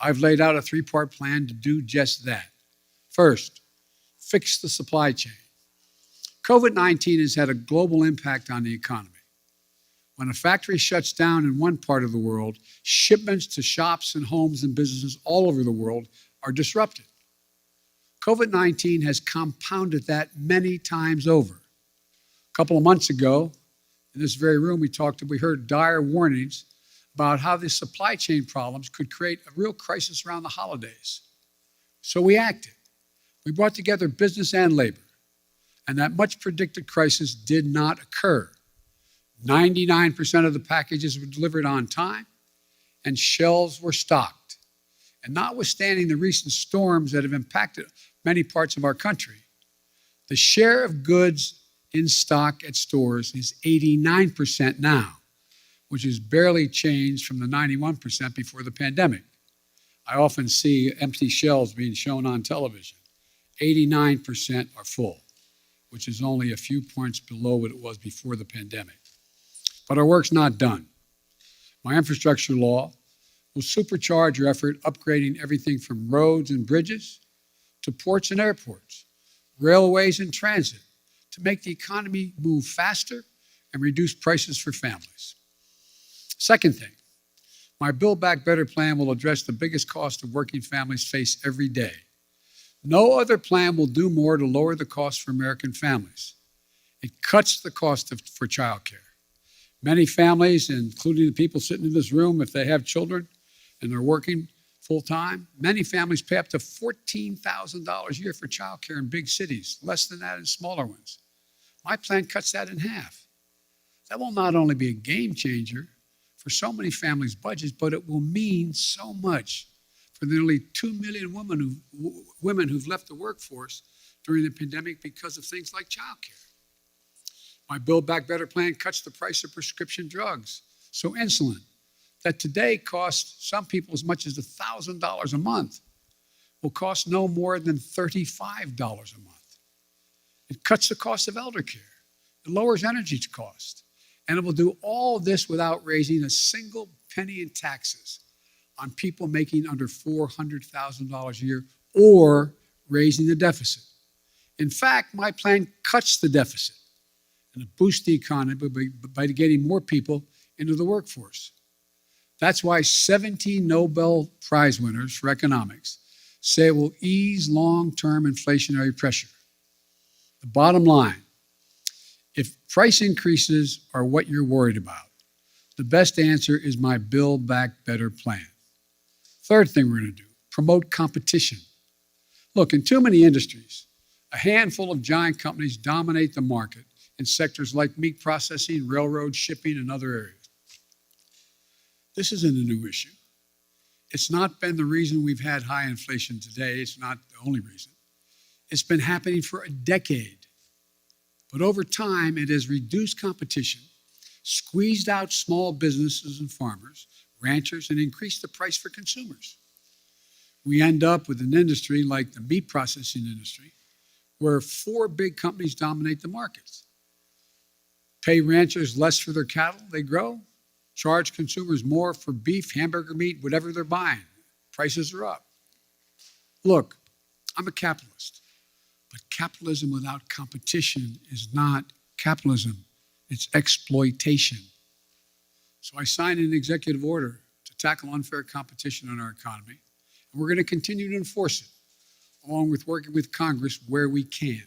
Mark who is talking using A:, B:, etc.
A: I've laid out a three-part plan to do just that. First, fix the supply chain. COVID-19 has had a global impact on the economy. When a factory shuts down in one part of the world, shipments to shops and homes and businesses all over the world are disrupted. COVID-19 has compounded that many times over. A couple of months ago, in this very room, we heard dire warnings about how the supply chain problems could create a real crisis around the holidays. So we acted. We brought together business and labor, and that much predicted crisis did not occur. 99% of the packages were delivered on time, and shelves were stocked. And notwithstanding the recent storms that have impacted many parts of our country, the share of goods in stock at stores is 89% now, which has barely changed from the 91% before the pandemic. I often see empty shelves being shown on television. 89% are full, which is only a few points below what it was before the pandemic. But our work's not done. My infrastructure law will supercharge your effort upgrading everything from roads and bridges to ports and airports, railways and transit, to make the economy move faster and reduce prices for families. Second thing, my Build Back Better plan will address the biggest cost of working families face every day. No other plan will do more to lower the cost for American families. It cuts the cost for childcare. Many families, including the people sitting in this room, if they have children and they're working full-time, many families pay up to $14,000 a year for childcare in big cities, less than that in smaller ones. My plan cuts that in half. That will not only be a game changer for so many families' budgets, but it will mean so much for the nearly 2 million women who've left the workforce during the pandemic because of things like childcare. My Build Back Better plan cuts the price of prescription drugs. So insulin, that today costs some people as much as $1,000 a month, will cost no more than $35 a month. It cuts the cost of elder care. It lowers energy costs. And it will do all this without raising a single penny in taxes on people making under $400,000 a year or raising the deficit. In fact, my plan cuts the deficit and it boosts the economy by getting more people into the workforce. That's why 17 Nobel Prize winners for economics say it will ease long-term inflationary pressure. The bottom line, if price increases are what you're worried about, the best answer is my Build Back Better plan. Third thing we're going to do, promote competition. Look, in too many industries, a handful of giant companies dominate the market in sectors like meat processing, railroad, shipping, and other areas. This isn't a new issue. It's not been the reason we've had high inflation today. It's not the only reason. It's been happening for a decade. But over time, it has reduced competition, squeezed out small businesses and farmers, ranchers, and increased the price for consumers. We end up with an industry like the meat processing industry, where 4 big companies dominate the markets. Pay ranchers less for their cattle they grow, charge consumers more for beef, hamburger meat, whatever they're buying. Prices are up. Look, I'm a capitalist, but capitalism without competition is not capitalism, it's exploitation. So I signed an executive order to tackle unfair competition in our economy, and we're going to continue to enforce it, along with working with Congress where we can.